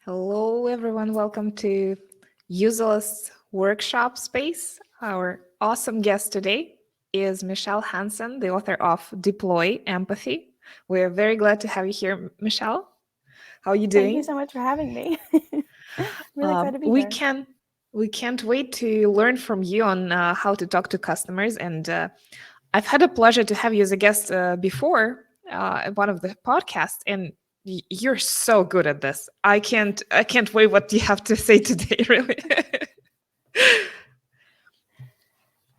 Hello, everyone. Welcome to Useless Workshop Space. Our awesome guest today is Michele Hansen, the author of Deploy Empathy. We're very glad to have you here, Michele. How are you Thank you doing? so much for having me. Really excited to be We here. can't wait to learn from you on how to talk to customers. And I've had a pleasure to have you as a guest before at one of the podcasts, and you're so good at this. I can't wait what you have to say today. Really.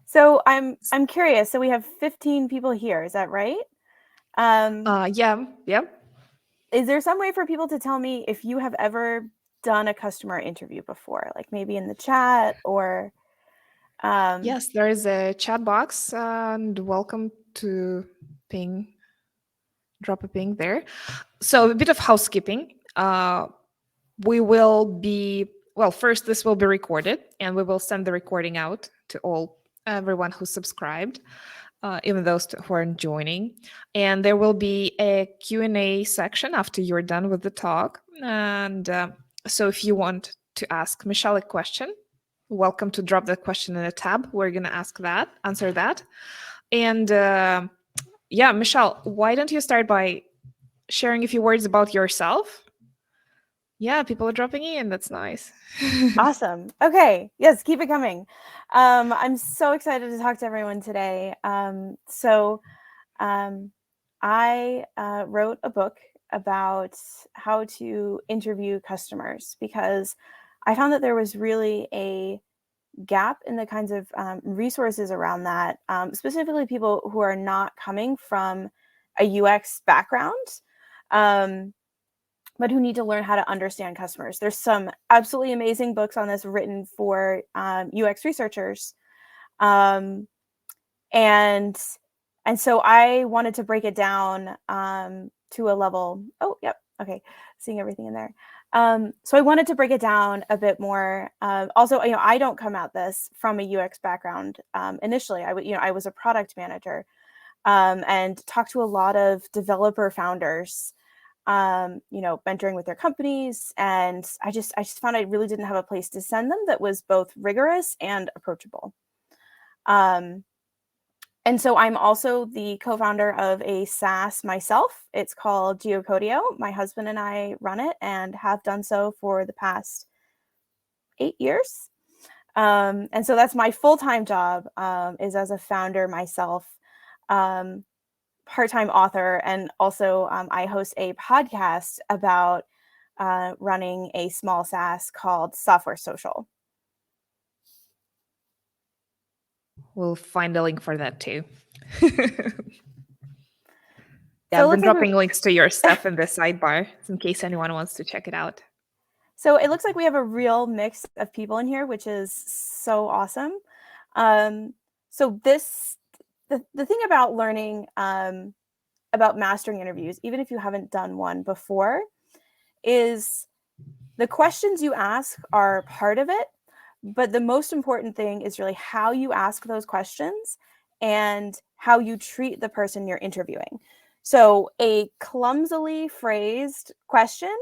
So I'm curious. So we have 15 people here. Is that right? Yeah, yeah. Is there some way for people to tell me if you have ever done a customer interview before, like maybe in the chat or um, Yes, there is a chat box, and welcome to ping. Drop a ping there. So a bit of housekeeping. We will be first this will be recorded, and we will send the recording out to everyone who subscribed, even those who aren't joining. And there will be a Q&A section after you're done with the talk. And so if you want to ask Michele a question, welcome to drop that question in a tab. We're going to answer that. And yeah, Michele, why don't you start by sharing a few words about yourself? Yeah, people are dropping in. That's nice. awesome. Okay. Yes, keep it coming. I'm so excited to talk to everyone today. Um, I wrote a book about how to interview customers because I found that there was really a gap in the kinds of resources around that, specifically people who are not coming from a UX background, um, but who need to learn how to understand customers. There's some absolutely amazing books on this written for UX researchers. Um, and and so I wanted to break it down to a level. Oh, yep, okay, seeing everything in there. So I wanted to break it down a bit more. Also, I don't come at this from a UX background. Initially, I was a product manager and talked to a lot of developer founders. Mentoring with their companies, and I just found I really didn't have a place to send them that was both rigorous and approachable. Um, and so I'm also the co-founder of a SaaS myself. It's called Geocodio. My husband and I run it and have done so for the past 8 years. And so that's my full-time job, is as a founder myself, um, part-time author, and also I host a podcast about running a small SaaS called Software Social. We'll find a link for that too. Yeah, So I've it been looks like dropping links to your stuff in the sidebar in case anyone wants to check it out. we have a real mix of people in here, which is so awesome. Um, so the thing about learning about mastering interviews, even if you haven't done one before, is the questions you ask are part of it, but the most important thing is really how you ask those questions and how you treat the person you're interviewing. So a clumsily phrased question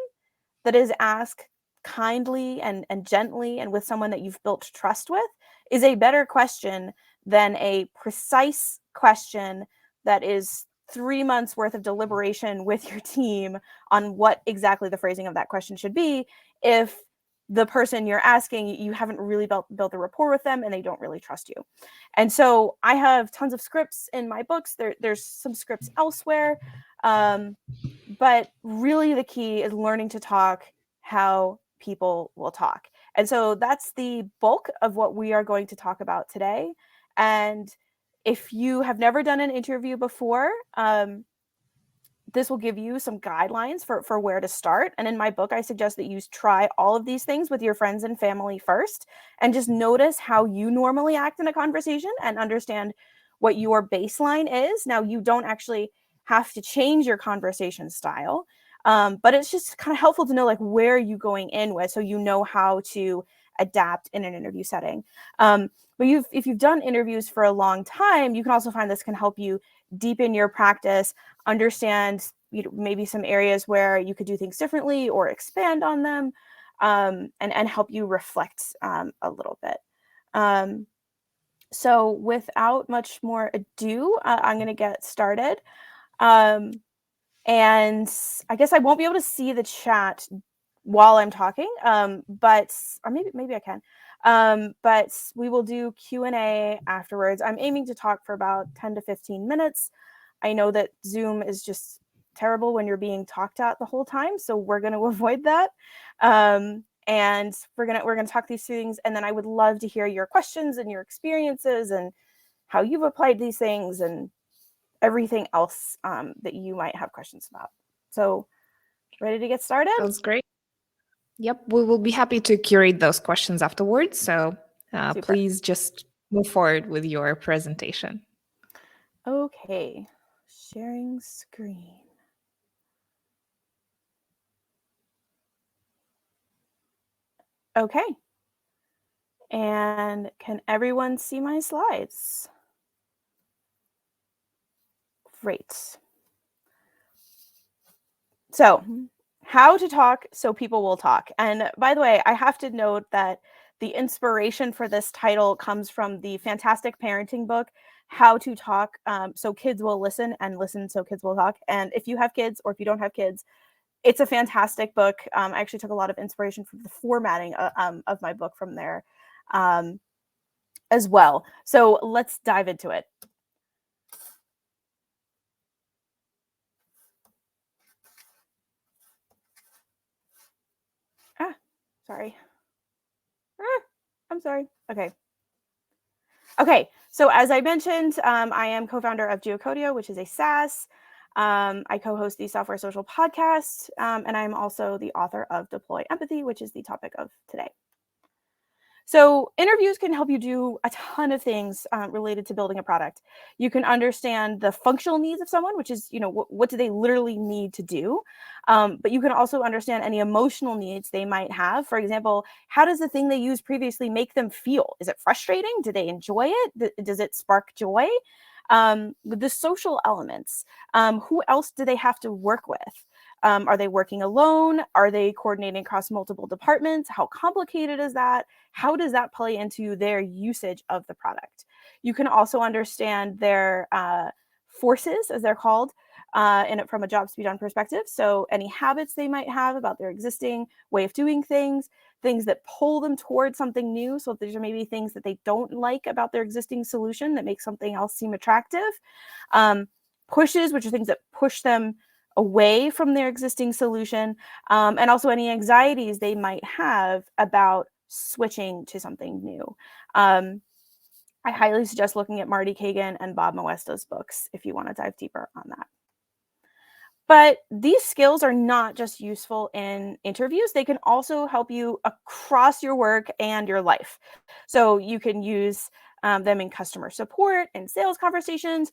that is asked kindly and gently and with someone that you've built trust with is a better question than a precise question that is 3 months worth of deliberation with your team on what exactly the phrasing of that question should be, if the person you're asking, you haven't really built a rapport with them and they don't really trust you. And so I have tons of scripts in my books. There's some scripts elsewhere, but really the key is learning to talk how people will talk. And so that's the bulk of what we are going to talk about today. And if you have never done an interview before, this will give you some guidelines for where to start. And in my book, I suggest that you try all of these things with your friends and family first, and just notice how you normally act in a conversation and understand what your baseline is. Now, you don't actually have to change your conversation style, but it's just kind of helpful to know like where are you going in with, so you know how to adapt in an interview setting. But if you've done interviews for a long time, you can also find this can help you deepen your practice, understand maybe some areas where you could do things differently or expand on them. and help you reflect a little bit. So without much more ado, I'm going to get started. And I guess I won't be able to see the chat while I'm talking, but or maybe I can. But we will do Q&A afterwards. I'm aiming to talk for about 10 to 15 minutes. I know that Zoom is just terrible when you're being talked at the whole time, so we're going to avoid that. And we're gonna talk these things, and then I would love to hear your questions and your experiences and how you've applied these things and everything else that you might have questions about. So, ready to get started? Sounds great. Yep, we will be happy to curate those questions afterwards. So Super. please just move forward with your presentation. Okay, sharing screen. Okay. And can everyone see my slides? Great. So, how to talk so people will talk. And by the way, I have to note that the inspiration for this title comes from the fantastic parenting book, How to Talk So Kids Will Listen and Listen So Kids Will Talk. And if you have kids or if you don't have kids, it's a fantastic book. I actually took a lot of inspiration from the formatting of my book from there as well. So let's dive into it. Sorry. I'm sorry. Okay. So as I mentioned, I am co-founder of Geocodio, which is a SaaS. I co-host the Software Social podcast, and I'm also the author of Deploy Empathy, which is the topic of today. So interviews can help you do a ton of things related to building a product. You can understand the functional needs of someone, which is, what do they literally need to do? But you can also understand any emotional needs they might have. For example, how does the thing they used previously make them feel? Is it frustrating? Do they enjoy it? Does it spark joy? The social elements. Who else do they have to work with? Are they working alone? Are they coordinating across multiple departments? How complicated is that? How does that play into their usage of the product? You can also understand their forces, as they're called, from a job to be done perspective. So any habits they might have about their existing way of doing things that pull them towards something new. So if there's maybe things that they don't like about their existing solution that make something else seem attractive. Pushes, which are things that push them away from their existing solution, and also any anxieties they might have about switching to something new. I highly suggest looking at Marty Kagan and Bob Moesta's books if you want to dive deeper on that. But these skills are not just useful in interviews. They can also help you across your work and your life. So you can use them in customer support and sales conversations,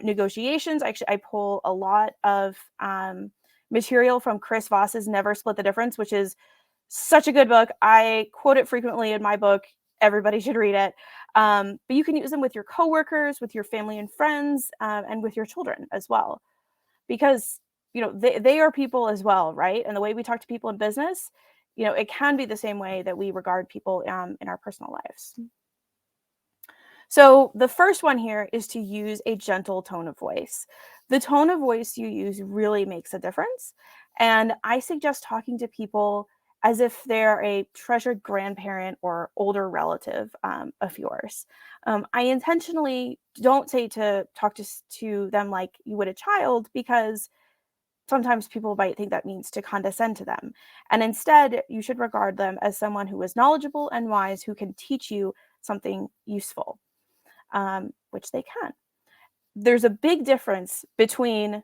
negotiations. Actually, I pull a lot of material from Chris Voss's Never Split the Difference, which is such a good book. I quote it frequently in my book. Everybody should read it. But you can use them with your coworkers, with your family and friends, and with your children as well. Because they are people as well, right? And the way we talk to people in business, it can be the same way that we regard people in our personal lives. So the first one here is to use a gentle tone of voice. The tone of voice you use really makes a difference. And I suggest talking to people as if they're a treasured grandparent or older relative of yours. I intentionally don't say to talk to them like you would a child, because sometimes people might think that means to condescend to them. And instead, you should regard them as someone who is knowledgeable and wise, who can teach you something useful, which they can. There's a big difference between,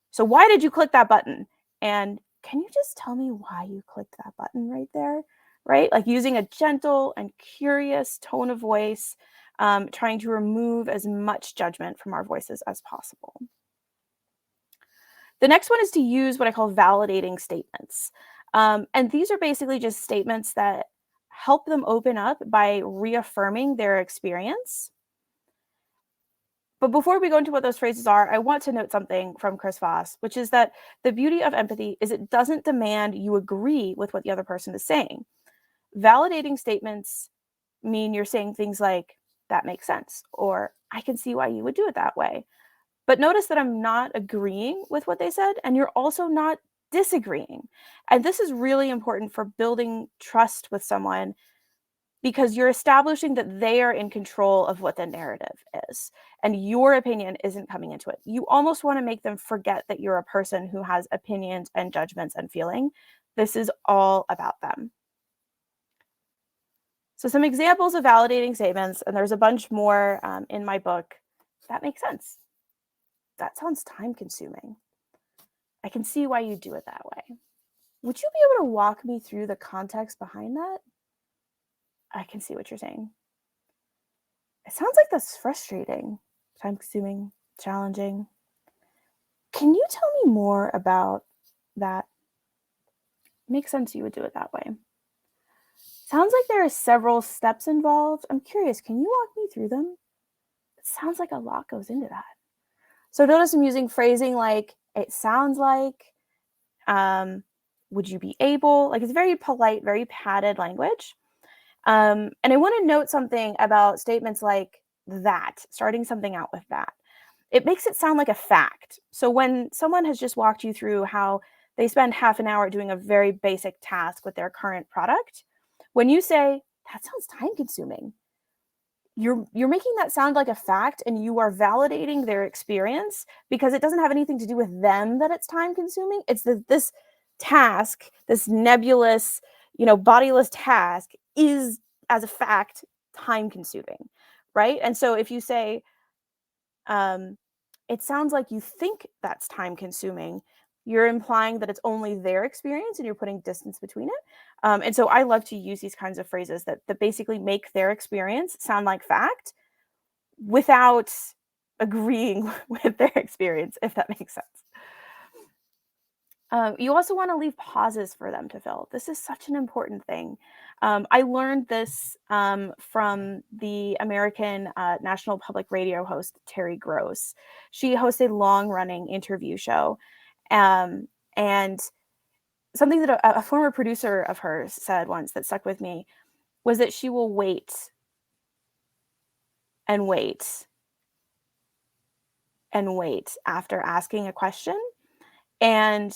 so why did you click that button? And can you just tell me why you clicked that button right there? Right? Like using a gentle and curious tone of voice, trying to remove as much judgment from our voices as possible. The next one is to use what I call validating statements. And these are basically just statements that help them open up by reaffirming their experience. But before we go into what those phrases are, I want to note something from Chris Voss, which is that the beauty of empathy is it doesn't demand you agree with what the other person is saying. Validating statements mean you're saying things like, that makes sense, or I can see why you would do it that way. But notice that I'm not agreeing with what they said, and you're also not disagreeing. And this is really important for building trust with someone, because you're establishing that they are in control of what the narrative is, and your opinion isn't coming into it. You almost want to make them forget that you're a person who has opinions and judgments and feeling. This is all about them. So some examples of validating statements, and there's a bunch more in my book. That makes sense. That sounds time consuming. I can see why you do it that way. Would you be able to walk me through the context behind that? I can see what you're saying. It sounds like that's frustrating, time consuming, challenging. Can you tell me more about that? Makes sense you would do it that way. Sounds like there are several steps involved. I'm curious, can you walk me through them? It sounds like a lot goes into that. So notice I'm using phrasing like, it sounds like, would you be able? Like, it's very polite, very padded language. And I want to note something about statements like that, starting something out with that. It makes it sound like a fact. So when someone has just walked you through how they spend half an hour doing a very basic task with their current product, when you say, that sounds time consuming, you're making that sound like a fact, and you are validating their experience, because it doesn't have anything to do with them that it's time consuming. It's that this task, this nebulous, bodiless task, is as a fact time consuming, right? And so if you say, it sounds like you think that's time consuming, you're implying that it's only their experience and you're putting distance between it. And so I love to use these kinds of phrases that basically make their experience sound like fact without agreeing with their experience, if that makes sense. You also want to leave pauses for them to fill. This is such an important thing. I learned this from the American National Public Radio host, Terry Gross. She hosts a long-running interview show. And something that a former producer of hers said once that stuck with me was that she will wait and wait and wait after asking a question. And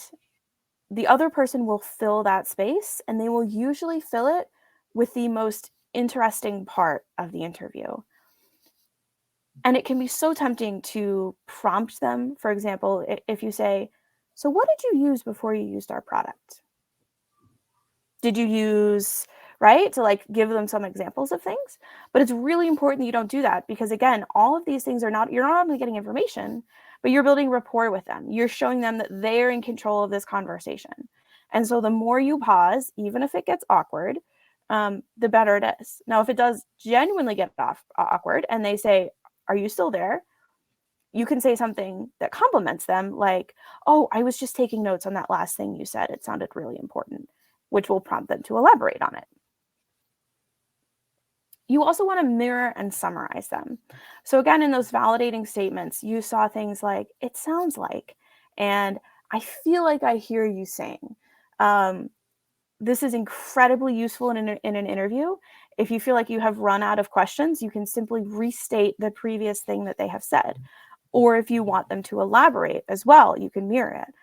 the other person will fill that space, and they will usually fill it with the most interesting part of the interview. And it can be so tempting to prompt them. For example, if you say, so what did you use before you used our product? Did you use, right? To like give them some examples of things. But it's really important that you don't do that, because again, all of these things you're not only getting information, but you're building rapport with them. You're showing them that they're in control of this conversation. And so the more you pause, even if it gets awkward, the better it is. Now, if it does genuinely get awkward and they say, are you still there? You can say something that compliments them, like, oh, I was just taking notes on that last thing you said. It sounded really important, which will prompt them to elaborate on it. You also want to mirror and summarize them. So again, in those validating statements, you saw things like, it sounds like, and I feel like I hear you saying. This is incredibly useful in an interview. If you feel like you have run out of questions, you can simply restate the previous thing that they have said. Or if you want them to elaborate as well, you can mirror it.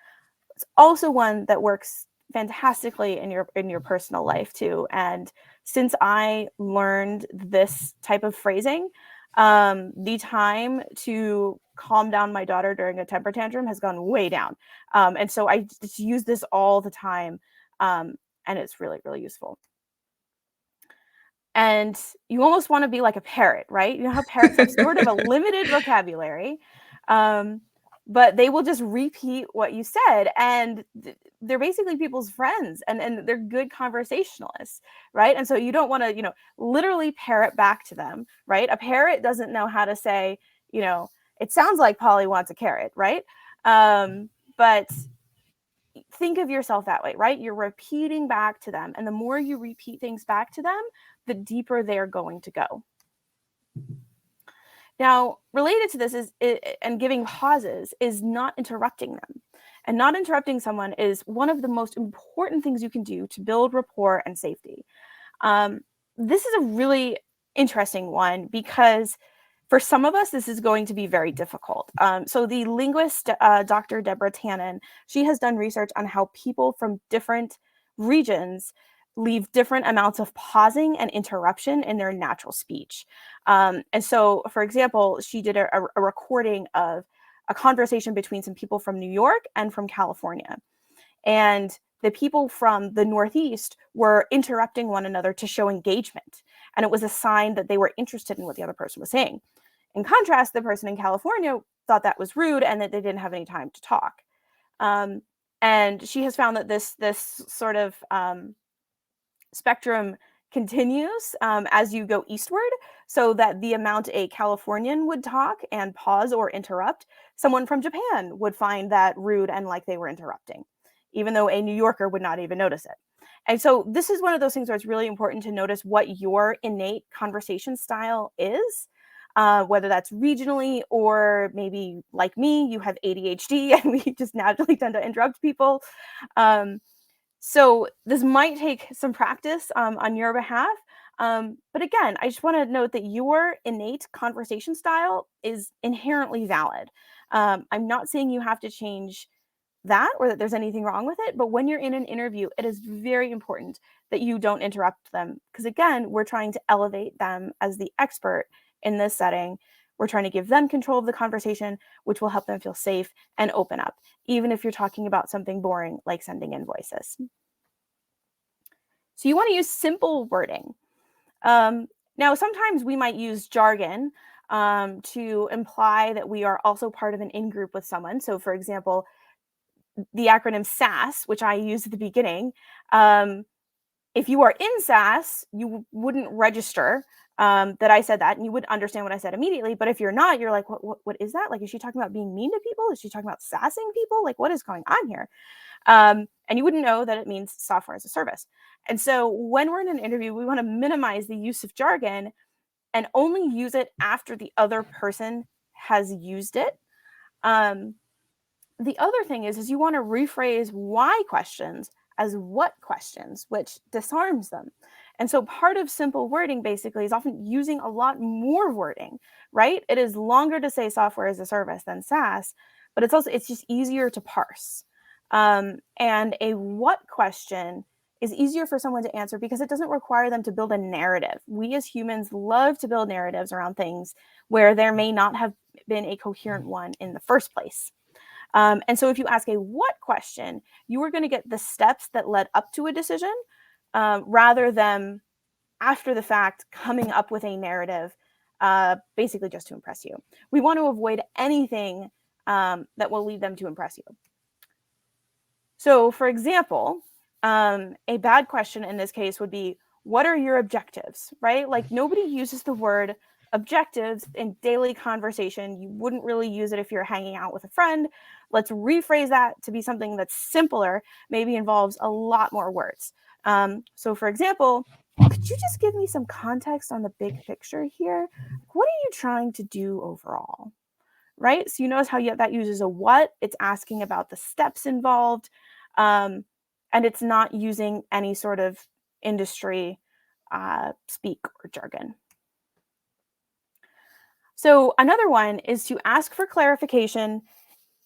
It's also one that works fantastically in your personal life too. And since I learned this type of phrasing, the time to calm down my daughter during a temper tantrum has gone way down. And so I just use this all the time. And it's really, really useful. And you almost want to be like a parrot, right? You know how parrots have sort of a limited vocabulary, but they will just repeat what you said. And they're basically people's friends, and they're good conversationalists, right? And so you don't want to, literally parrot back to them, right? A parrot doesn't know how to say, it sounds like Polly wants a carrot, right? But think of yourself that way, right? You're repeating back to them. And the more you repeat things back to them, the deeper they're going to go. Now, related to this and giving pauses is not interrupting them. And not interrupting someone is one of the most important things you can do to build rapport and safety. This is a really interesting one because for some of us, this is going to be very difficult. So the linguist, Dr. Deborah Tannen, she has done research on how people from different regions leave different amounts of pausing and interruption in their natural speech. And so, for example, she did a recording of a conversation between some people from New York and from California. And the people from the Northeast were interrupting one another to show engagement. And it was a sign that they were interested in what the other person was saying. In contrast, the person in California thought that was rude and that they didn't have any time to talk. And she has found that this sort of spectrum continues as you go eastward, so that the amount a Californian would talk and pause or interrupt, someone from Japan would find that rude and like they were interrupting, even though a New Yorker would not even notice it. And so this is one of those things where it's really important to notice what your innate conversation style is, whether that's regionally or maybe like me, you have ADHD and we just naturally tend to interrupt people. So this might take some practice on your behalf. But again, I just want to note that your innate conversation style is inherently valid. I'm not saying you have to change that or that there's anything wrong with it, but when you're in an interview, it is very important that you don't interrupt them. Because again, we're trying to elevate them as the expert in this setting. We're trying to give them control of the conversation, which will help them feel safe and open up, even if you're talking about something boring like sending invoices. So you want to use simple wording. Now, sometimes we might use jargon to imply that we are also part of an in-group with someone. So for example, the acronym SAS, which I use at the beginning, if you are in SAS, you wouldn't register that I said that, and you would understand what I said immediately. But if you're not, you're like, what is that? Like, is she talking about being mean to people? Is she talking about sassing people? Like, what is going on here? And you wouldn't know that it means software as a service. And so when we're in an interview, we want to minimize the use of jargon and only use it after the other person has used it. The other thing is you want to rephrase why questions as what questions, which disarms them. And so part of simple wording basically is often using a lot more wording, right? It is longer to say software as a service than SaaS, but it's just easier to parse. And a what question is easier for someone to answer because it doesn't require them to build a narrative. We as humans love to build narratives around things where there may not have been a coherent one in the first place. And so if you ask a what question, you are going to get the steps that led up to a decision rather than after the fact coming up with a narrative basically just to impress you. We want to avoid anything that will lead them to impress you. So for example, a bad question in this case would be, what are your objectives, right? Like nobody uses the word objectives in daily conversation. You wouldn't really use it if you're hanging out with a friend. Let's rephrase that to be something that's simpler, maybe involves a lot more words. So for example, could you just give me some context on the big picture here? What are you trying to do overall? Right? So you notice how that uses a what, it's asking about the steps involved, and it's not using any sort of industry speak or jargon. So another one is to ask for clarification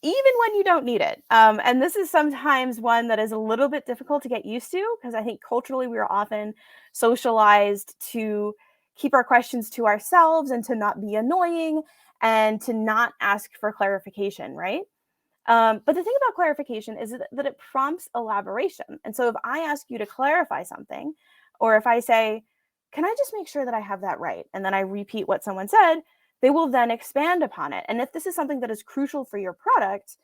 even when you don't need it. And this is sometimes one that is a little bit difficult to get used to because I think culturally we are often socialized to keep our questions to ourselves and to not be annoying and to not ask for clarification, right? But the thing about clarification is that it prompts elaboration. And so if I ask you to clarify something, or if I say, can I just make sure that I have that right? And then I repeat what someone said, they will then expand upon it. And if this is something that is crucial for your product,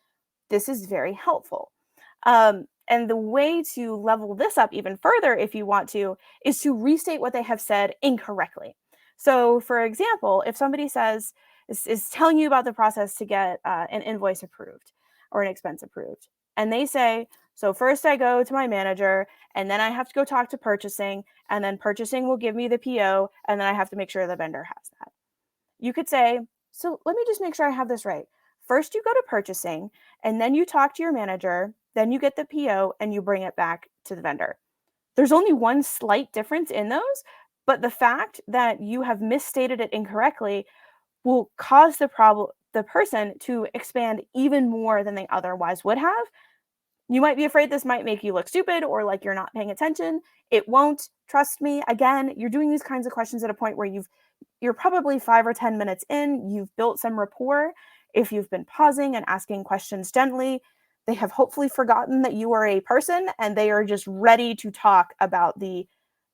this is very helpful. And the way to level this up even further, if you want to, is to restate what they have said incorrectly. So for example, if somebody says, is telling you about the process to get an invoice approved or an expense approved, and they say, so first I go to my manager, and then I have to go talk to purchasing, and then purchasing will give me the PO, and then I have to make sure the vendor has that. You could say, So let me just make sure I have this right. First, you go to purchasing, and then you talk to your manager, then you get the PO, and you bring it back to the vendor. There's only one slight difference in those, but the fact that you have misstated it incorrectly will cause the person to expand even more than they otherwise would have. You might be afraid this might make you look stupid or like you're not paying attention. It won't. Trust me. Again, you're doing these kinds of questions at a point where you're probably 5 or 10 minutes in, you've built some rapport. If you've been pausing and asking questions gently, they have hopefully forgotten that you are a person and they are just ready to talk about the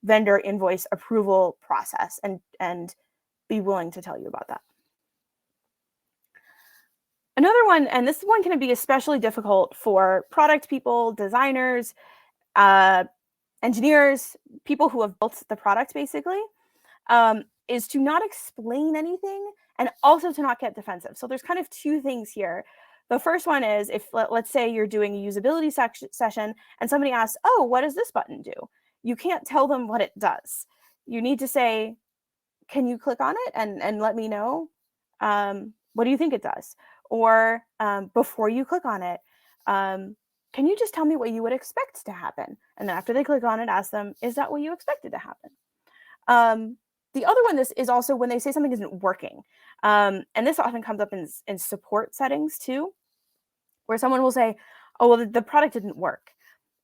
vendor invoice approval process and be willing to tell you about that. Another one, and this one can be especially difficult for product people, designers, uh, engineers, people who have built the product basically, is to not explain anything and also to not get defensive. So there's kind of two things here. The first one is if, let's say you're doing a usability session and somebody asks, oh, what does this button do? You can't tell them what it does. You need to say, can you click on it and let me know? What do you think it does? Or before you click on it, can you just tell me what you would expect to happen? And then after they click on it, ask them, is that what you expected to happen? The other one, this is also when they say something isn't working. And this often comes up in support settings too, where someone will say, oh, well, the product didn't work.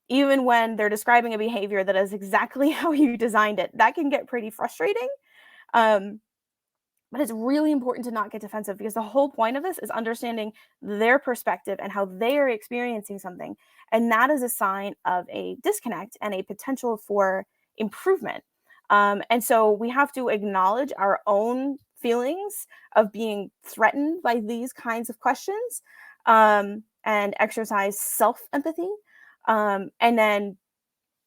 Even when they're describing a behavior that is exactly how you designed it, that can get pretty frustrating. But it's really important to not get defensive because the whole point of this is understanding their perspective and how they are experiencing something. And that is a sign of a disconnect and a potential for improvement. And so we have to acknowledge our own feelings of being threatened by these kinds of questions, and exercise self-empathy, and then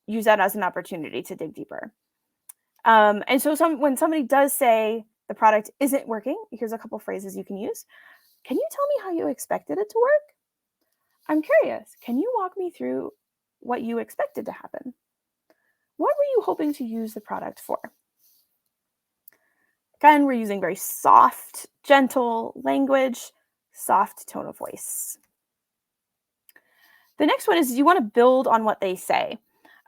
use that as an opportunity to dig deeper. And so when somebody does say the product isn't working, here's a couple phrases you can use. Can you tell me how you expected it to work? I'm curious. Can you walk me through what you expected to happen? What were you hoping to use the product for? Again, we're using very soft, gentle language, soft tone of voice. The next one is you want to build on what they say.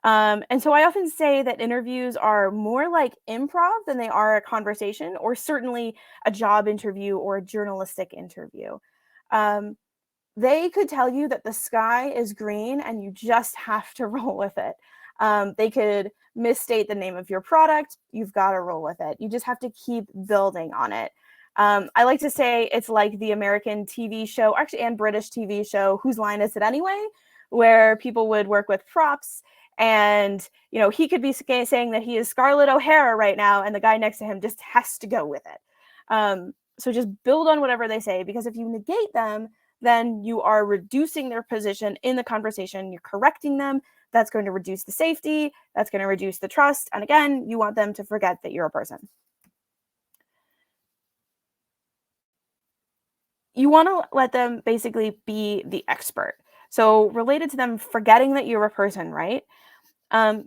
And so I often say that interviews are more like improv than they are a conversation, or certainly a job interview or a journalistic interview. They could tell you that the sky is green and you just have to roll with it. They could misstate the name of your product. You've got to roll with it. You just have to keep building on it. I like to say it's like the American TV show, actually, and British TV show, Whose Line Is It Anyway? Where people would work with props. And, he could be saying that he is Scarlett O'Hara right now, and the guy next to him just has to go with it. So just build on whatever they say, because if you negate them, then you are reducing their position in the conversation. You're correcting them. That's going to reduce the safety. That's going to reduce the trust. And again, you want them to forget that you're a person. You want to let them basically be the expert. So related to them forgetting that you're a person, right?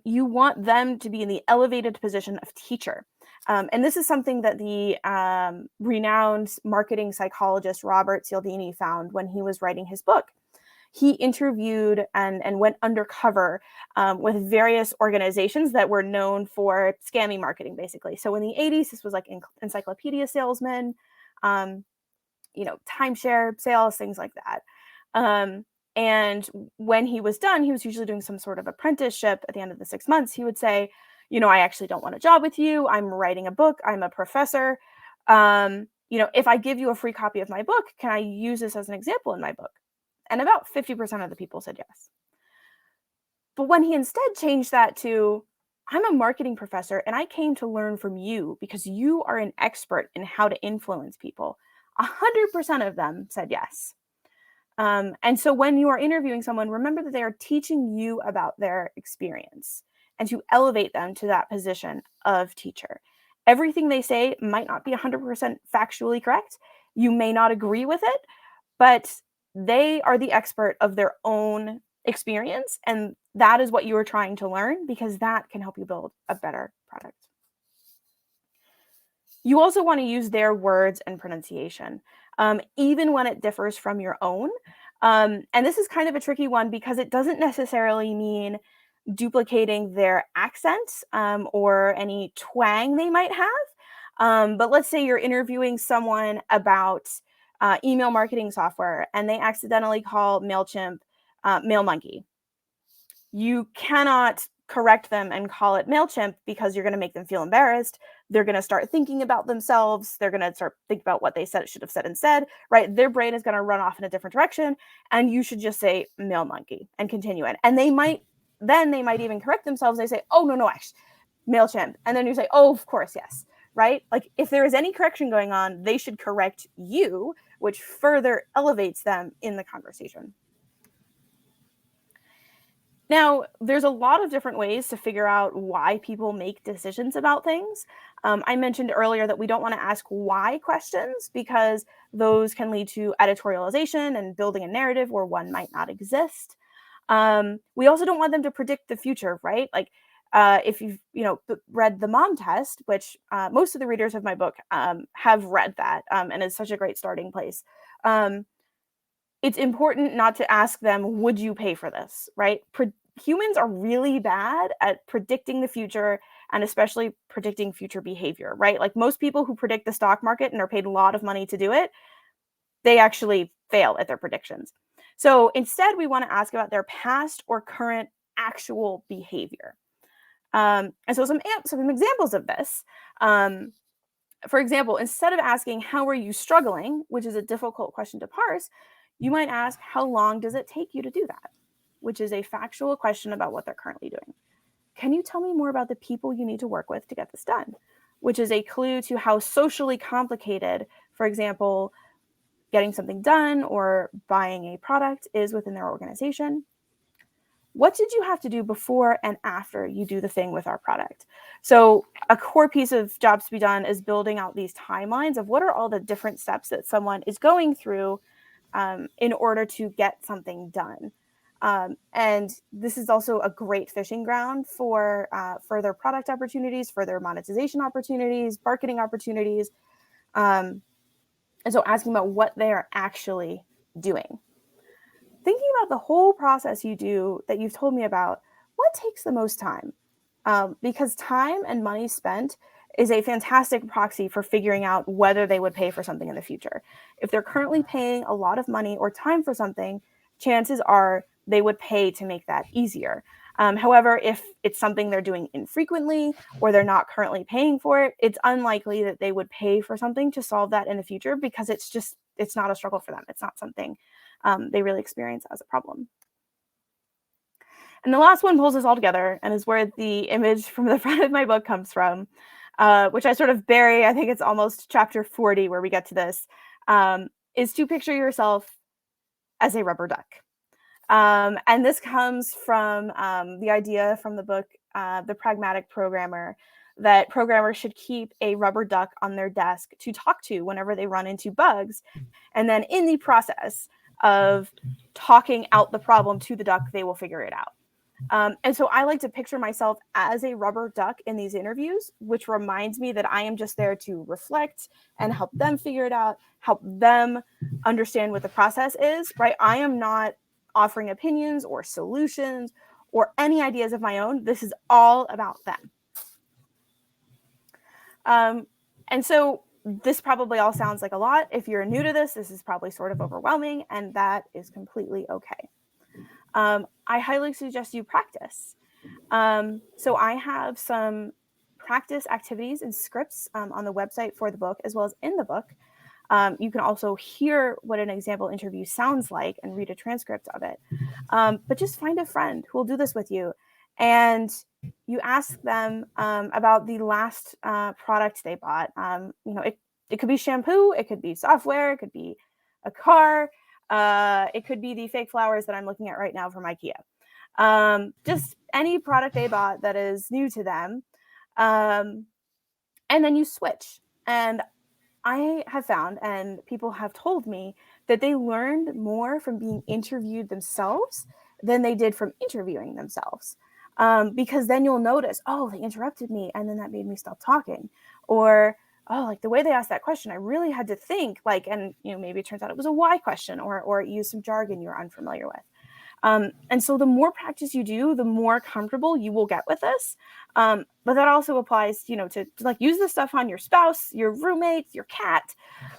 You want them to be in the elevated position of teacher. And this is something that the renowned marketing psychologist Robert Cialdini found when he was writing his book. He interviewed and went undercover with various organizations that were known for scammy marketing, basically. So in the 80s, this was like encyclopedia salesmen, timeshare sales, things like that. And when he was done, he was usually doing some sort of apprenticeship at the end of the 6 months. He would say, I actually don't want a job with you. I'm writing a book. I'm a professor. If I give you a free copy of my book, can I use this as an example in my book? And about 50% of the people said yes. But when he instead changed that to, I'm a marketing professor and I came to learn from you because you are an expert in how to influence people, 100% of them said yes. And so when you are interviewing someone, remember that they are teaching you about their experience and to elevate them to that position of teacher. Everything they say might not be 100% factually correct. You may not agree with it, but they are the expert of their own experience. And that is what you are trying to learn, because that can help you build a better product. You also want to use their words and pronunciation, even when it differs from your own. And this is kind of a tricky one because it doesn't necessarily mean duplicating their accent or any twang they might have. But let's say you're interviewing someone about email marketing software and they accidentally call MailChimp Mail Monkey. You cannot correct them and call it MailChimp because you're going to make them feel embarrassed. They're going to start thinking about themselves. They're going to start thinking about what they should have said instead, right? Their brain is going to run off in a different direction. And you should just say Mail Monkey and continue it. And they might even correct themselves. They say, oh, no, actually, MailChimp. And then you say, oh, of course, yes, right? Like if there is any correction going on, they should correct you, which further elevates them in the conversation. Now, there's a lot of different ways to figure out why people make decisions about things. I mentioned earlier that we don't want to ask why questions because those can lead to editorialization and building a narrative where one might not exist. We also don't want them to predict the future, right? Like if you've read the mom test, which most of the readers of my book have read that, and it's such a great starting place. It's important not to ask them, would you pay for this, right? Humans are really bad at predicting the future and especially predicting future behavior, right? Like most people who predict the stock market and are paid a lot of money to do it, they actually fail at their predictions. So instead, we want to ask about their past or current actual behavior. And so some examples of this. For example, instead of asking, how are you struggling, which is a difficult question to parse, you might ask, how long does it take you to do that? Which is a factual question about what they're currently doing. Can you tell me more about the people you need to work with to get this done? Which is a clue to how socially complicated, for example, getting something done or buying a product is within their organization. What did you have to do before and after you do the thing with our product? So a core piece of jobs to be done is building out these timelines of what are all the different steps that someone is going through in order to get something done. And this is also a great fishing ground for further product opportunities, further monetization opportunities, marketing opportunities. And so asking about what they are actually doing. Thinking about the whole process you do that you've told me about, what takes the most time? Because time and money spent is a fantastic proxy for figuring out whether they would pay for something in the future. If they're currently paying a lot of money or time for something, chances are they would pay to make that easier. However, if it's something they're doing infrequently or they're not currently paying for it, it's unlikely that they would pay for something to solve that in the future because it's not a struggle for them. It's not something they really experience as a problem. And the last one pulls us all together and is where the image from the front of my book comes from, which I sort of bury. I think it's almost chapter 40 where we get to this, is to picture yourself as a rubber duck. And this comes from the idea from the book, The Pragmatic Programmer, that programmers should keep a rubber duck on their desk to talk to whenever they run into bugs. And then in the process of talking out the problem to the duck, they will figure it out. And so I like to picture myself as a rubber duck in these interviews, which reminds me that I am just there to reflect and help them figure it out, help them understand what the process is, right? I am not offering opinions or solutions or any ideas of my own. This is all about them. And so this probably all sounds like a lot. If you're new to this is probably sort of overwhelming, and that is completely okay. I highly suggest you practice. So I have some practice activities and scripts on the website for the book, as well as in the book. You can also hear what an example interview sounds like and read a transcript of it. But just find a friend who will do this with you. And you ask them about the last product they bought. It could be shampoo, it could be software, it could be a car, it could be the fake flowers that I'm looking at right now from IKEA. Just any product they bought that is new to them. And then you switch. And I have found, and people have told me, that they learned more from being interviewed themselves than they did from interviewing themselves. Because then you'll notice, oh, they interrupted me, and then that made me stop talking. Or, oh, like the way they asked that question, I really had to think, like, and maybe it turns out it was a why question, or it used some jargon you're unfamiliar with. And so the more practice you do, the more comfortable you will get with this. But that also applies, to like use this stuff on your spouse, your roommates, your cat.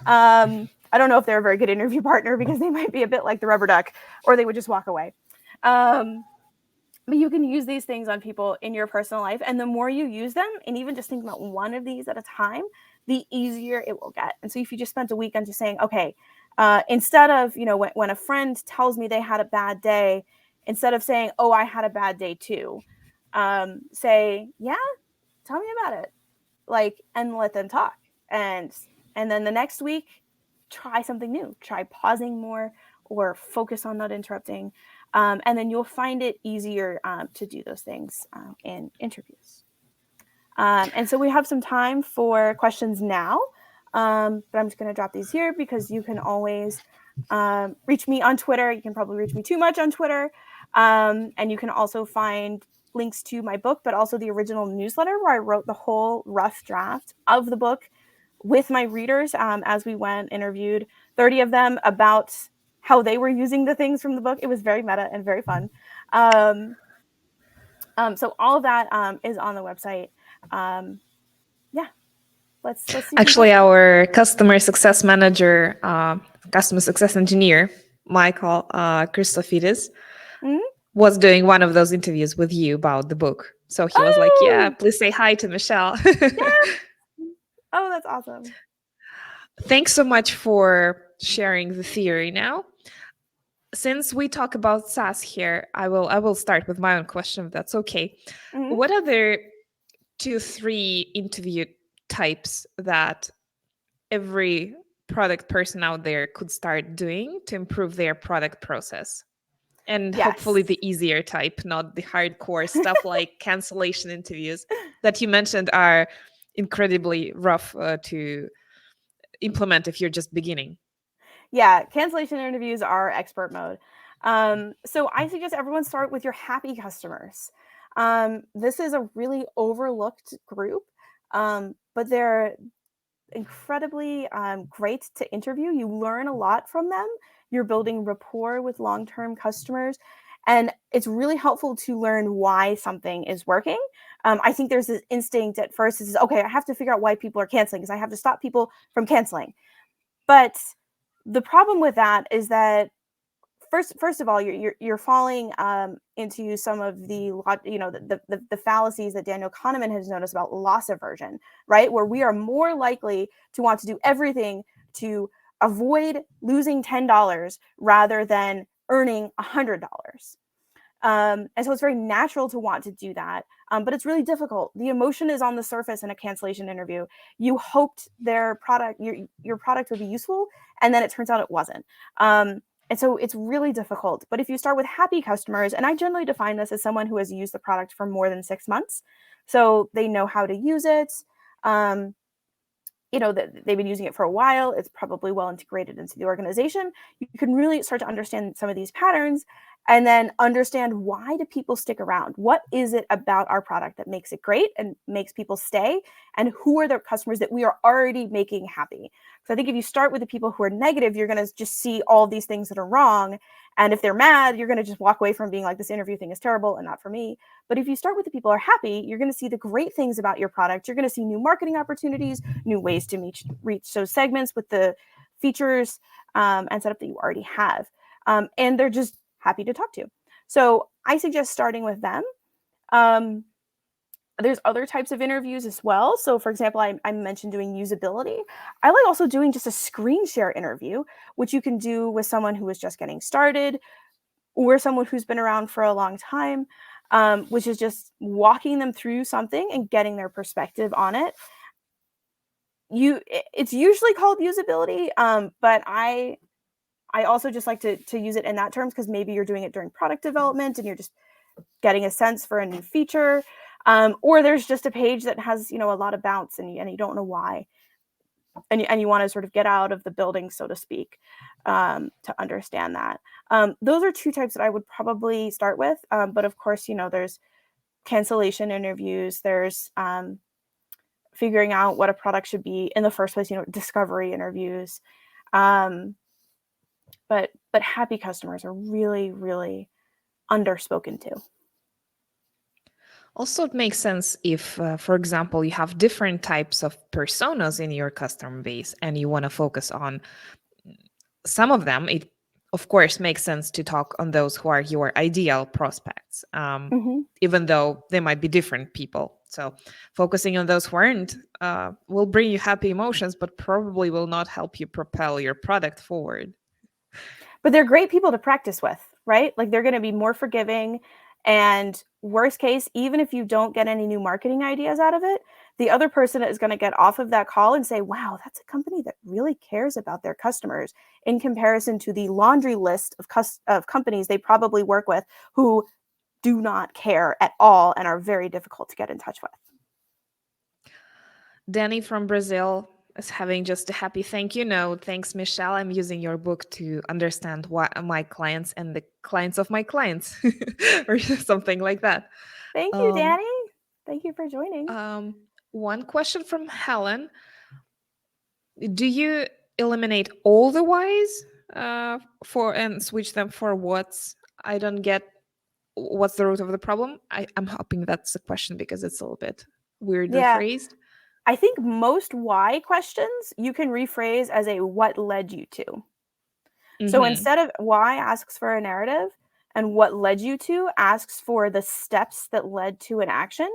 I don't know if they're a very good interview partner because they might be a bit like the rubber duck, or they would just walk away. But you can use these things on people in your personal life. And the more you use them, and even just think about one of these at a time, the easier it will get. And so if you just spent a weekend just saying, okay, instead of, when a friend tells me they had a bad day, instead of saying, oh, I had a bad day too, say, yeah, tell me about it. Like, and let them talk. And then the next week, try something new. Try pausing more or focus on not interrupting. And then you'll find it easier to do those things in interviews. And so we have some time for questions now, but I'm just going to drop these here because you can always reach me on Twitter. You can probably reach me too much on Twitter. And you can also find links to my book, but also the original newsletter where I wrote the whole rough draft of the book with my readers as we went, interviewed 30 of them about how they were using the things from the book. It was very meta and very fun. So all of that is on the website. Yeah, let's do some Actually, questions. our customer success manager, customer success engineer, Michael Christophides, Mhm. was doing one of those interviews with you about the book. So he was like, yeah, Oh, please say hi to Michelle. yeah. Oh, that's awesome. Thanks so much for sharing the theory now. Since we talk about SaaS here, I will start with my own question if that's okay. Mhm. What are the 2-3 interview types that every product person out there could start doing to improve their product process? And Yes. hopefully the easier type, not the hardcore stuff like cancellation interviews that you mentioned are incredibly rough to implement if you're just beginning. Yeah, cancellation interviews are expert mode. So I suggest everyone start with your happy customers. This is a really overlooked group, but they're incredibly great to interview. You learn a lot from them. You're building rapport with long-term customers. And it's really helpful to learn why something is working. I think there's this instinct at first is, okay, I have to figure out why people are canceling because I have to stop people from canceling. But the problem with that is that first of all, you're falling into some of the the fallacies that Daniel Kahneman has noticed about loss aversion, right? Where we are more likely to want to do everything to avoid losing $10 rather than earning $100. And so it's very natural to want to do that, but it's really difficult. The emotion is on the surface in a cancellation interview. You hoped your product would be useful, and then it turns out it wasn't. And so it's really difficult. But if you start with happy customers, and I generally define this as someone who has used the product for more than 6 months, so they know how to use it. Um, that they've been using it for a while. It's probably well integrated into the organization. You can really start to understand some of these patterns and then understand, why do people stick around? What is it about our product that makes it great and makes people stay? And who are the customers that we are already making happy? So I think if you start with the people who are negative, you're going to just see all these things that are wrong. And if they're mad, you're going to just walk away from being like, this interview thing is terrible and not for me. But if you start with the people who are happy, you're going to see the great things about your product. You're going to see new marketing opportunities, new ways to reach those segments with the features and setup that you already have. And they're just happy to talk to. So I suggest starting with them. There's other types of interviews as well. So for example, I mentioned doing usability. I like also doing just a screen share interview, which you can do with someone who is just getting started or someone who's been around for a long time, which is just walking them through something and getting their perspective on it. It's usually called usability, but I also just like to use it in that terms because maybe you're doing it during product development and you're just getting a sense for a new feature, or there's just a page that has a lot of bounce and you don't know why, and you want to sort of get out of the building, so to speak, to understand that. Those are two types that I would probably start with, but of course, there's cancellation interviews, there's figuring out what a product should be in the first place, discovery interviews. Um, but happy customers are really, really underspoken to. Also, it makes sense if, for example, you have different types of personas in your customer base and you want to focus on some of them. It, of course, makes sense to talk on those who are your ideal prospects, Mm-hmm. even though they might be different people. So, focusing on those who aren't will bring you happy emotions, but probably will not help you propel your product forward. But they're great people to practice with, right? Like they're going to be more forgiving. And worst case, even if you don't get any new marketing ideas out of it, the other person is going to get off of that call and say, wow, that's a company that really cares about their customers in comparison to the laundry list of companies they probably work with who do not care at all and are very difficult to get in touch with. Danny from Brazil is having just a happy thank you note. Thanks, Michelle. I'm using your book to understand what my clients and the clients of my clients, or something like that. Thank you, Um, Danny. Thank you for joining. um, One question from Helen: do you eliminate all the whys for and switch them for what's? I don't get what's the root of the problem. I'm hoping that's a question because it's a little bit weirdly Yeah, phrased. I think most why questions you can rephrase as a what led you to. So Mm-hmm. instead of why asks for a narrative and what led you to asks for the steps that led to an action.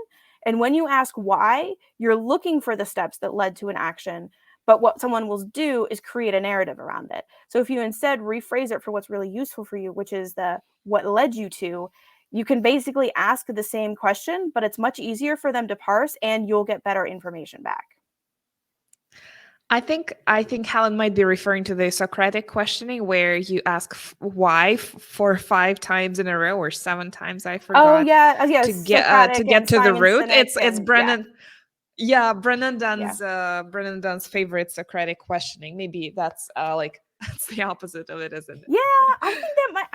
And when you ask why, you're looking for the steps that led to an action. But what someone will do is create a narrative around it. So if you instead rephrase it for what's really useful for you, which is the what led you to, you can basically ask the same question, but it's much easier for them to parse and you'll get better information back. I think Helen might be referring to the Socratic questioning where you ask why for 5 times in a row or 7 times, I Oh forgot, yeah, yeah, to Socratic and get to the Simon root. Sinek It's and yeah, Brennan. Yeah, yeah. Brennan Dunn's favorite Socratic questioning. Maybe that's like that's the opposite of it, isn't it? Yeah, I think that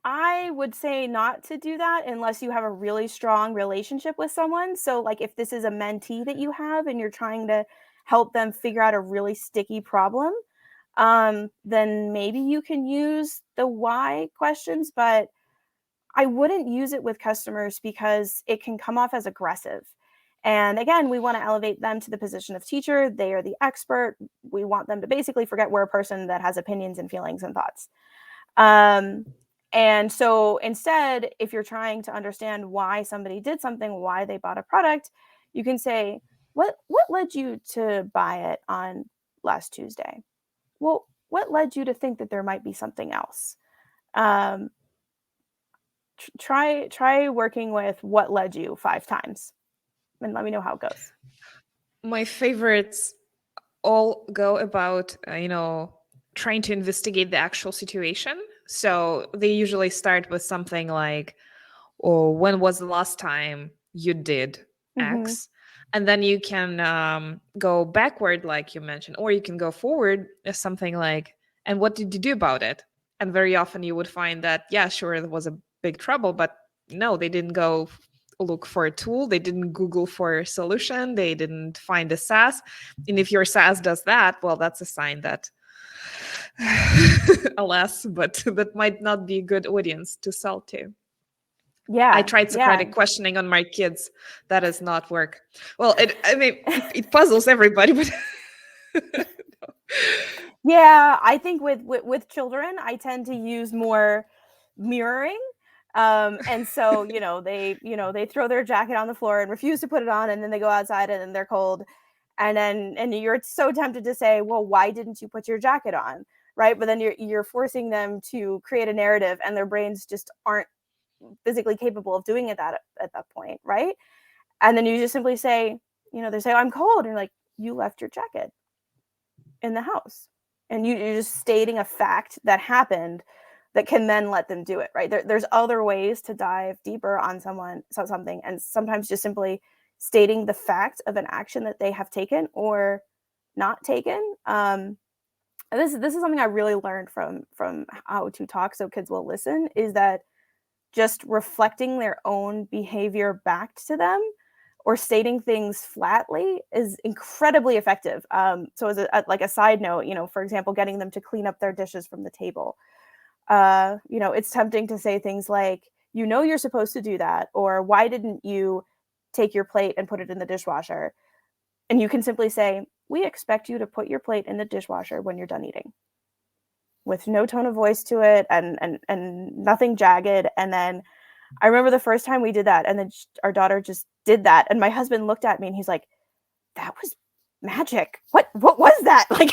I would say not to do that unless you have a really strong relationship with someone. So, like, if this is a mentee that you have and you're trying to help them figure out a really sticky problem, then maybe you can use the why questions, but I wouldn't use it with customers because it can come off as aggressive. And again, we want to elevate them to the position of teacher. They are the expert. We want them to basically forget we're a person that has opinions and feelings and thoughts. Um, and so instead, if you're trying to understand why somebody did something, why they bought a product, you can say, what led you to buy it on last Tuesday? Well, what led you to think that there might be something else? Um, try working with what led you 5 times and let me know how it goes. My favorites all go about trying to investigate the actual situation. So they usually start with something like, or when was the last time you did Mm-hmm. X? And then you can go backward, like you mentioned, or you can go forward as something like, and what did you do about it? And very often you would find that, yeah, sure, there was a big trouble, but no, they didn't go look for a tool. They didn't Google for a solution. They didn't find a SaaS. And if your SaaS does that, well, that's a sign that, alas, but that might not be a good audience to sell to. I Yeah, tried yeah. Socratic questioning on my kids. That does not work. Well, it puzzles everybody, but Yeah, I think with children, I tend to use more mirroring. And so, they throw their jacket on the floor and refuse to put it on, and then they go outside and then they're cold. And you're so tempted to say, well, why didn't you put your jacket on? Right. But then you're forcing them to create a narrative and their brains just aren't physically capable of doing it at that point. Right. And then you just simply say, they say, I'm cold. And you're like, you left your jacket in the house. And you're just stating a fact that happened that can then let them do it, right? There's other ways to dive deeper on something, and sometimes just simply stating the fact of an action that they have taken or not taken. And this is something I really learned from How to Talk So Kids Will Listen, is that just reflecting their own behavior back to them or stating things flatly is incredibly effective. So as like a side note, for example, getting them to clean up their dishes from the table. It's tempting to say things like, you're supposed to do that, or why didn't you take your plate and put it in the dishwasher? And you can simply say, we expect you to put your plate in the dishwasher when you're done eating, with no tone of voice to it, and nothing jagged. And then I remember the first time we did that, and then our daughter just did that, and my husband looked at me and he's like, that was magic. What was that? Like,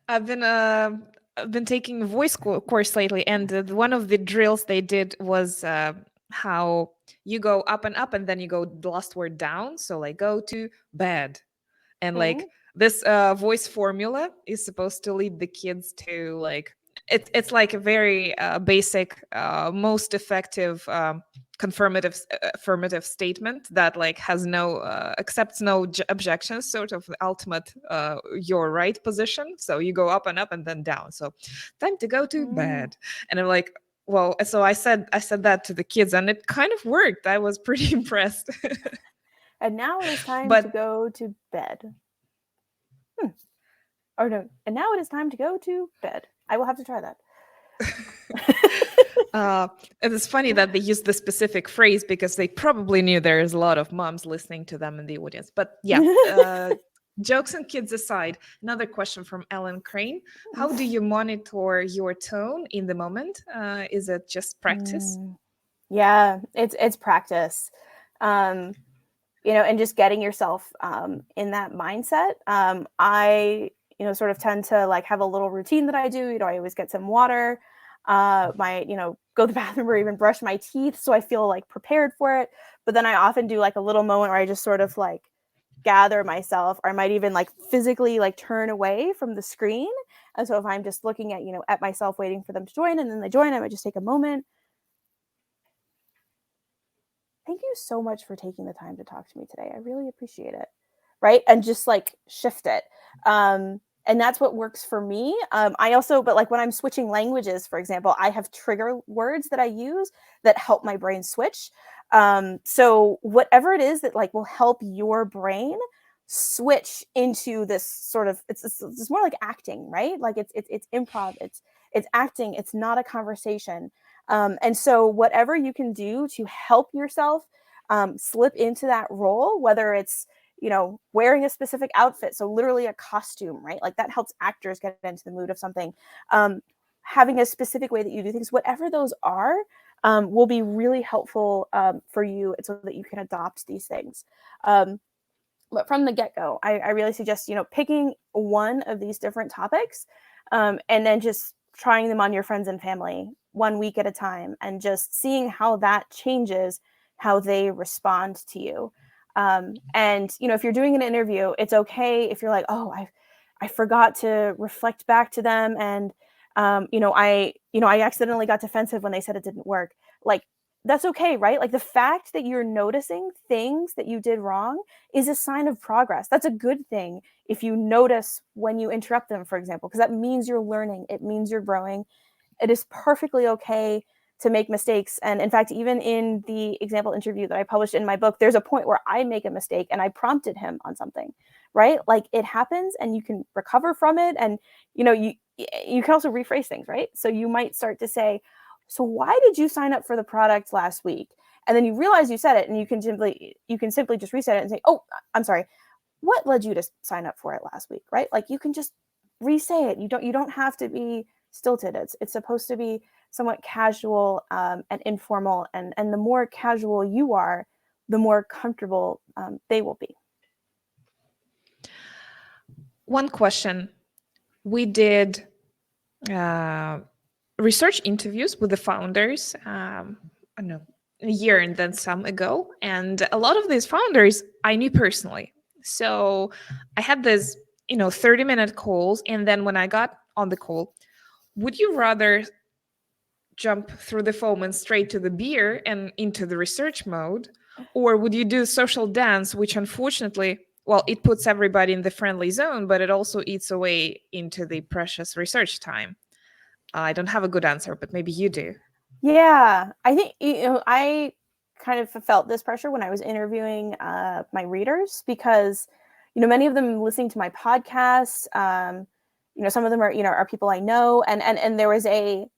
I've been taking a voice course lately, and one of the drills they did was how you go up and up, and then you go the last word down. So like, go to bed, and like this voice formula is supposed to lead the kids to like it's like a very basic, most effective affirmative statement that like has no accepts no objections, sort of the ultimate your right position. So you go up and up and then down. So time to go to bed. And I'm like, well, so I said that to the kids, and it kind of worked. I was pretty impressed. and now it is time to But go to bed. Or no, and now it is time to go to bed. I will have to try that. and it's funny that they use the specific phrase because they probably knew there's a lot of moms listening to them in the audience. But yeah, jokes and kids aside, another question from Ellen Crane. How do you monitor your tone in the moment? Is it just practice? Yeah, it's practice. And just getting yourself in that mindset. I sort of tend to like have a little routine that I do. I always get some water, go to the bathroom or even brush my teeth, so I feel like prepared for it. But then I often do like a little moment where I just sort of like gather myself, or I might even like physically like turn away from the screen. And so if I'm just looking at myself waiting for them to join, and then they join, I might just take a moment. Thank you so much for taking the time to talk to me today. I really appreciate it. Right. And just like shift it. And that's what works for me. But like when I'm switching languages, for example, I have trigger words that I use that help my brain switch. So whatever it is that like will help your brain switch into this sort of, it's more like acting, right? Like it's improv, it's acting, it's not a conversation. And so whatever you can do to help yourself slip into that role, whether it's, wearing a specific outfit, so literally a costume, right? Like that helps actors get into the mood of something. Having a specific way that you do things, whatever those are, will be really helpful for you, so that you can adopt these things. But from the get-go, I really suggest, picking one of these different topics, and then just trying them on your friends and family 1 week at a time, and just seeing how that changes how they respond to you. And if you're doing an interview, it's okay if you're like, oh, I forgot to reflect back to them, and I accidentally got defensive when they said it didn't work. Like, that's okay, right? Like the fact that you're noticing things that you did wrong is a sign of progress. That's a good thing if you notice when you interrupt them, for example, because that means you're learning. It means you're growing. It is perfectly okay to make mistakes. And in fact, even in the example interview that I published in my book, there's a point where I make a mistake and I prompted him on something, right? Like it happens and you can recover from it. And, you can also rephrase things, right? So you might start to say, so why did you sign up for the product last week? And then you realize you said it, and you can simply just reset it and say, oh, I'm sorry, what led you to sign up for it last week, right? Like you can just re-say it. You don't have to be stilted. It's supposed to be somewhat casual and informal, and the more casual you are, the more comfortable they will be. One question. We did research interviews with the founders, I don't know, a year and then some ago. And a lot of these founders I knew personally. So I had this, 30-minute calls. And then when I got on the call, would you rather jump through the foam and straight to the beer and into the research mode? Or would you do social dance, which unfortunately, well, it puts everybody in the friendly zone, but it also eats away into the precious research time? I don't have a good answer, but maybe you do. Yeah, I think kind of felt this pressure when I was interviewing my readers, because, many of them listening to my podcast, some of them are people I know, and there was a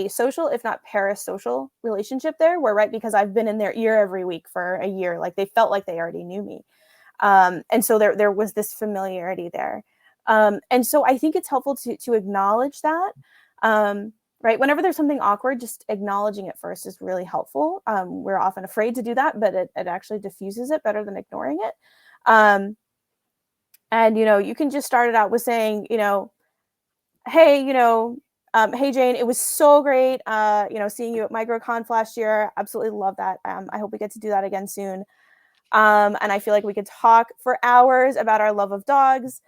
social, if not parasocial relationship there, where, right, because I've been in their ear every week for a year, like they felt like they already knew me. And so there was this familiarity there. And so I think it's helpful to acknowledge that. Right. Whenever there's something awkward, just acknowledging it first is really helpful. We're often afraid to do that, but it actually diffuses it better than ignoring it. And, you can just start it out with saying, hey, hey, Jane, it was so great, seeing you at MicroConf last year. Absolutely love that. I hope we get to do that again soon. And I feel like we could talk for hours about our love of dogs.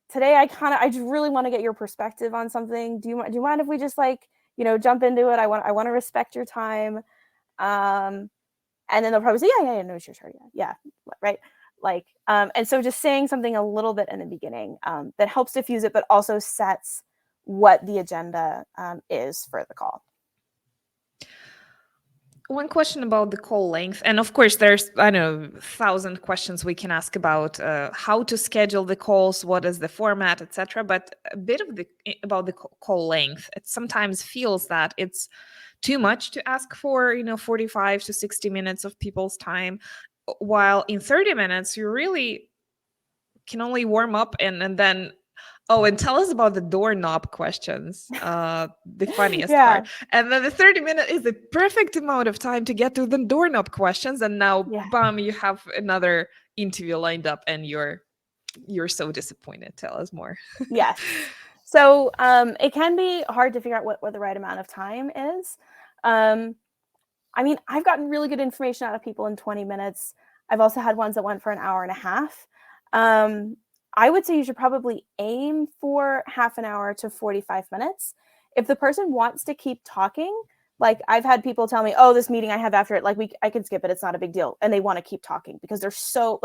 Today, I just really want to get your perspective on something. Do you mind if we just jump into it? I want to respect your time. And then they'll probably say, yeah, no, sure, yeah, right. And so just saying something a little bit in the beginning that helps diffuse it, but also sets what the agenda is for the call. One question about the call length, and of course there's, I don't know, 1,000 questions we can ask about how to schedule the calls, what is the format, etc. But a bit about the call length. It sometimes feels that it's too much to ask for, 45 to 60 minutes of people's time, while in 30 minutes you really can only warm up and then and tell us about the doorknob questions, the funniest Yeah. part. And then the 30-minute is the perfect amount of time to get to the doorknob questions. And now, bam, you have another interview lined up and you're so disappointed. Tell us more. Yes. So it can be hard to figure out what the right amount of time is. I mean, I've gotten really good information out of people in 20 minutes. I've also had ones that went for an hour and a half. I would say you should probably aim for half an hour to 45 minutes. If the person wants to keep talking, like I've had people tell me, oh, this meeting I have after it, like I can skip it. It's not a big deal. And they want to keep talking because they're so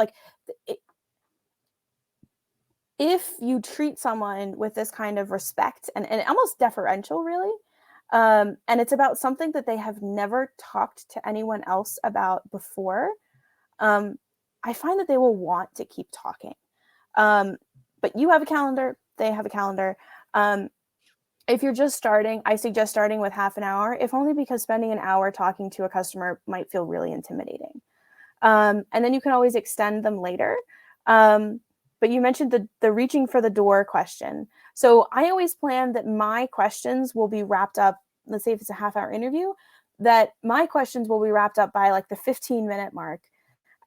if you treat someone with this kind of respect and almost deferential, really, and it's about something that they have never talked to anyone else about before, I find that they will want to keep talking. But you have a calendar, they have a calendar. If you're just starting, I suggest starting with half an hour, if only because spending an hour talking to a customer might feel really intimidating. And then you can always extend them later. But you mentioned the reaching for the door question. So I always plan that my questions will be wrapped up. Let's say if it's a half-hour interview, that my questions will be wrapped up by like the 15-minute mark.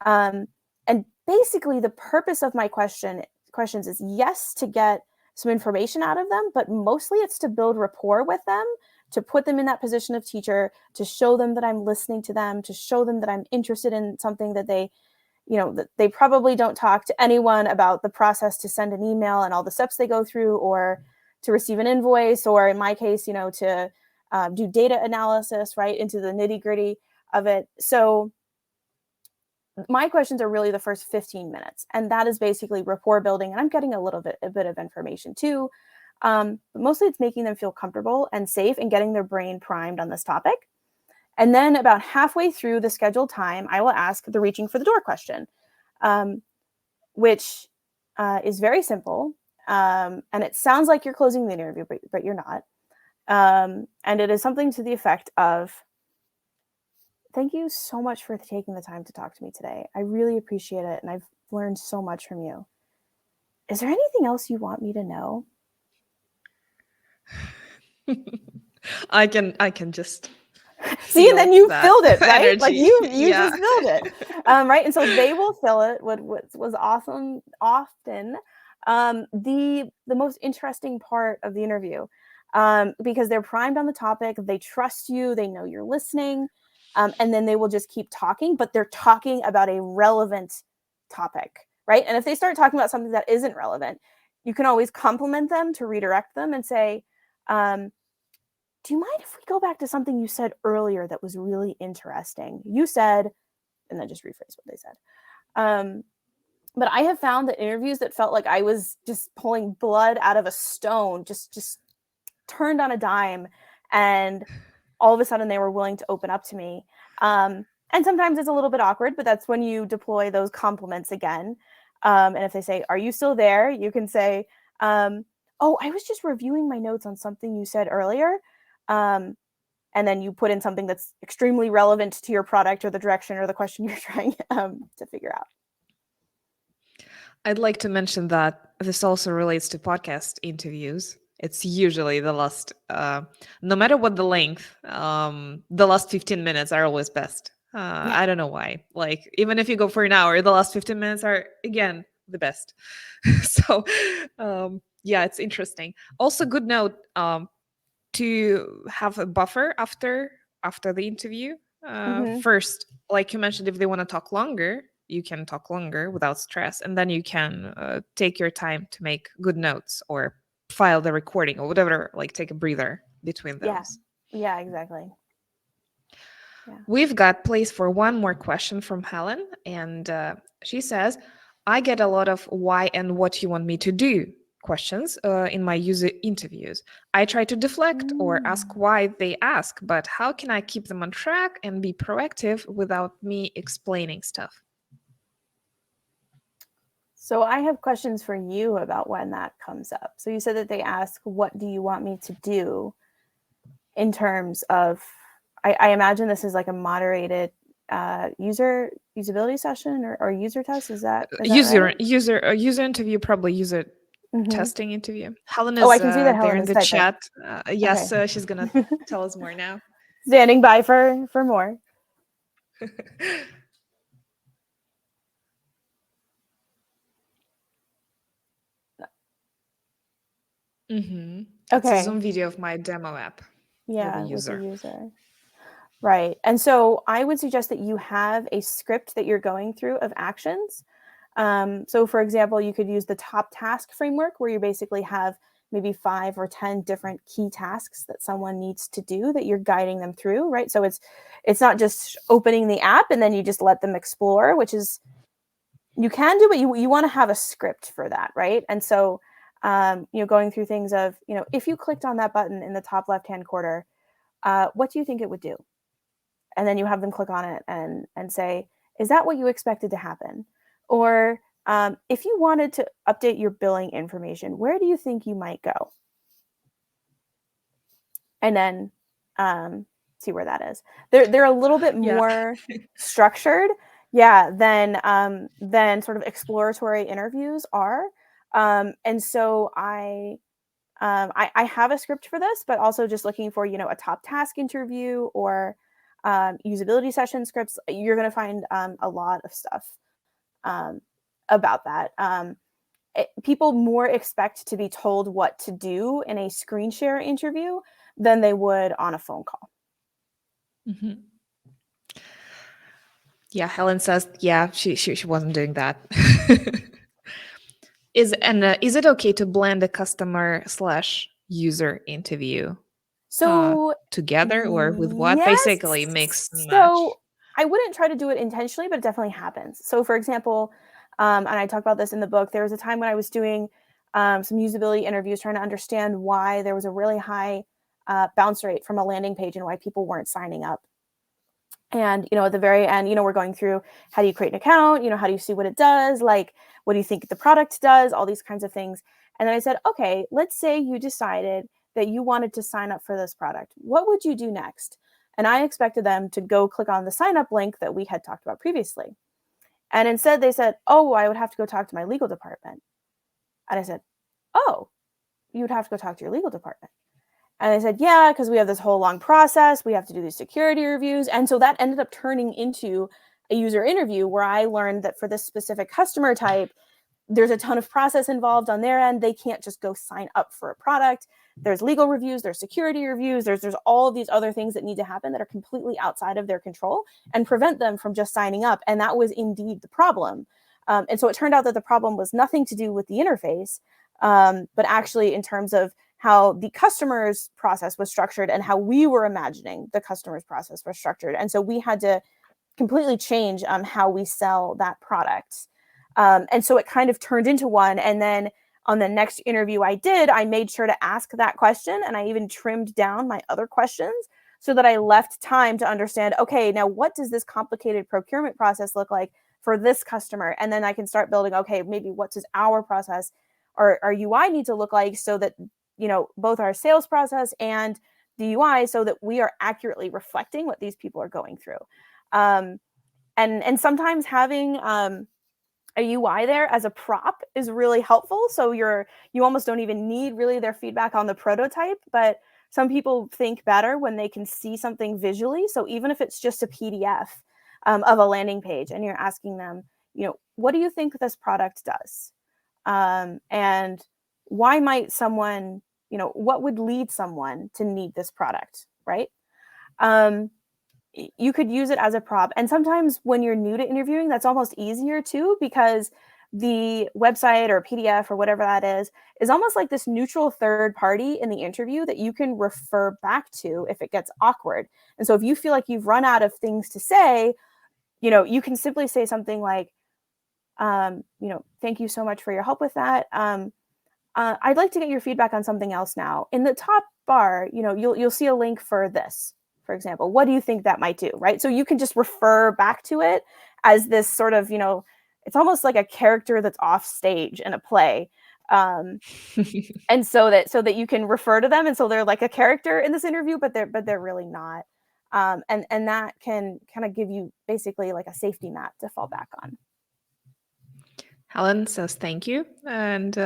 And basically the purpose of my questions is, yes, to get some information out of them, but mostly it's to build rapport with them, to put them in that position of teacher, to show them that I'm listening to them, to show them that I'm interested in something that they, that they probably don't talk to anyone about the process to send an email and all the steps they go through, or to receive an invoice, or in my case, to do data analysis, right, into the nitty gritty of it. So my questions are really the first 15 minutes, and that is basically rapport building. And I'm getting a bit of information too. But mostly it's making them feel comfortable and safe and getting their brain primed on this topic. And then about halfway through the scheduled time, I will ask the reaching for the door question, which is very simple. And it sounds like you're closing the interview, but you're not. And it is something to the effect of, thank you so much for taking the time to talk to me today. I really appreciate it, and I've learned so much from you. Is there anything else you want me to know? I can just see, and then you filled it, right? Energy. Like you just filled it, right? And so they will fill it. What was awesome often the most interesting part of the interview, because they're primed on the topic, they trust you, they know you're listening. And then they will just keep talking, but they're talking about a relevant topic, right? And if they start talking about something that isn't relevant, you can always compliment them to redirect them and say, do you mind if we go back to something you said earlier that was really interesting? You said, and then just rephrase what they said. But I have found that interviews that felt like I was just pulling blood out of a stone, just turned on a dime, and all of a sudden they were willing to open up to me. And sometimes it's a little bit awkward, but that's when you deploy those compliments again. And if they say, "Are you still there?" You can say, "Oh, I was just reviewing my notes on something you said earlier." And then you put in something that's extremely relevant to your product or the direction or the question you're trying to figure out. I'd like to mention that this also relates to podcast interviews. It's usually the last, no matter what the length, the last 15 minutes are always best. Yeah. I don't know why. Like, even if you go for an hour, the last 15 minutes are, again, the best. So, yeah, it's interesting. Also, good note, to have a buffer after the interview. Mm-hmm. First, like you mentioned, if they want to talk longer, you can talk longer without stress, and then you can take your time to make good notes or file the recording or whatever, like take a breather between Yeah. those. Yeah, exactly. Yeah. We've got place for one more question from Helen, and she says, I get a lot of why and what you want me to do questions in my user interviews. I try to deflect or ask why they ask, but how can I keep them on track and be proactive without me explaining stuff? So I have questions for you about when that comes up. So you said that they ask, "What do you want me to do?" In terms of, I imagine this is like a moderated usability session or user test. Is that right? User interview, probably user Mm-hmm. testing interview. Helen Oh, is I can see that there Helen in is the typing. chat. Yes, Okay. she's gonna tell us more now. Standing by for more. Mm-hmm. It's a Okay. Zoom video of my demo app with a Yeah, with the user. user. Right. And so I would suggest that you have a script that you're going through of actions. So, for example, you could use the top task framework where you basically have maybe 5 or 10 different key tasks that someone needs to do that you're guiding them through, right? So it's not just opening the app and then you just let them explore, which is you can do, but you want to have a script for that, right? And so going through things of, if you clicked on that button in the top left-hand corner, what do you think it would do? And then you have them click on it and say, is that what you expected to happen? Or if you wanted to update your billing information, where do you think you might go? And then see where that is. They're a little bit Yeah. more structured, yeah, than sort of exploratory interviews are. And so I have a script for this, but also just looking for, a top task interview or usability session scripts, you're going to find a lot of stuff about that. People more expect to be told what to do in a screen share interview than they would on a phone call. Mm-hmm. Yeah, Helen says, yeah, she wasn't doing that. Is it okay to blend a customer/user interview So together or with what? Basically, mix and yes. match. So I wouldn't try to do it intentionally, but it definitely happens. So for example, and I talk about this in the book, there was a time when I was doing some usability interviews trying to understand why there was a really high bounce rate from a landing page and why people weren't signing up. And, at the very end, we're going through how do you create an account? How do you see what it does? Like, what do you think the product does? All these kinds of things. And then I said, okay, let's say you decided that you wanted to sign up for this product. What would you do next? And I expected them to go click on the sign up link that we had talked about previously. And instead they said, oh, I would have to go talk to my legal department. And I said, oh, you would have to go talk to your legal department. And they said, yeah, because we have this whole long process. We have to do these security reviews. And so that ended up turning into a user interview where I learned that for this specific customer type, there's a ton of process involved on their end. They can't just go sign up for a product. There's legal reviews, there's security reviews, there's all of these other things that need to happen that are completely outside of their control and prevent them from just signing up. And that was indeed the problem. And so it turned out that the problem was nothing to do with the interface, but actually in terms of how the customer's process was structured and how we were imagining the customer's process was structured. And so we had to completely change how we sell that product. And so it kind of turned into one. And then on the next interview I did, I made sure to ask that question. And I even trimmed down my other questions so that I left time to understand, okay, now what does this complicated procurement process look like for this customer? And then I can start building, okay, maybe what does our process or our UI need to look like so that, both our sales process and the UI, so that we are accurately reflecting what these people are going through. Um, and sometimes having a UI there as a prop is really helpful. So you almost don't even need really their feedback on the prototype, but some people think better when they can see something visually. So even if it's just a PDF of a landing page, and you're asking them, what do you think this product does, and why might someone, what would lead someone to need this product, right? Um, you could use it as a prop. And sometimes when you're new to interviewing, that's almost easier too, because the website or PDF or whatever that is almost like this neutral third party in the interview that you can refer back to if it gets awkward. And so if you feel like you've run out of things to say, you can simply say something like, thank you so much for your help with that. I'd like to get your feedback on something else now. In the top bar, you'll see a link for this, for example. What do you think that might do, right? So you can just refer back to it as this sort of, it's almost like a character that's off stage in a play. And so that you can refer to them, and so they're like a character in this interview, but they're really not. And that can kind of give you basically like a safety net to fall back on. Helen says thank you, and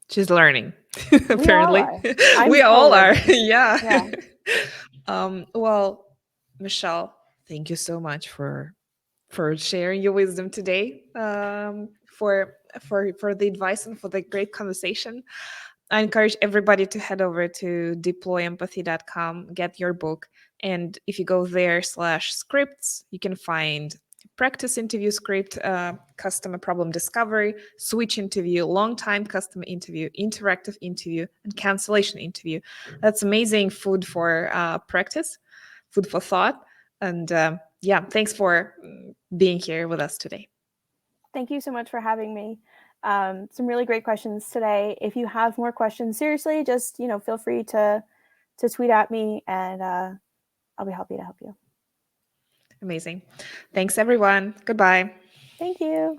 she's learning. We all Apparently, are. I'm we still all are. learning. Yeah. Yeah. Well, Michelle, thank you so much for sharing your wisdom today. For the advice and for the great conversation. I encourage everybody to head over to deployempathy.com, get your book, and if you go there /scripts, you can find practice interview script, customer problem discovery, switch interview, long time customer interview, interactive interview, and cancellation interview. That's amazing food for practice, food for thought. And yeah, thanks for being here with us today. Thank you so much for having me. Some really great questions today. If you have more questions, seriously, just feel free to tweet at me, and I'll be happy to help you. Amazing. Thanks, everyone. Goodbye. Thank you.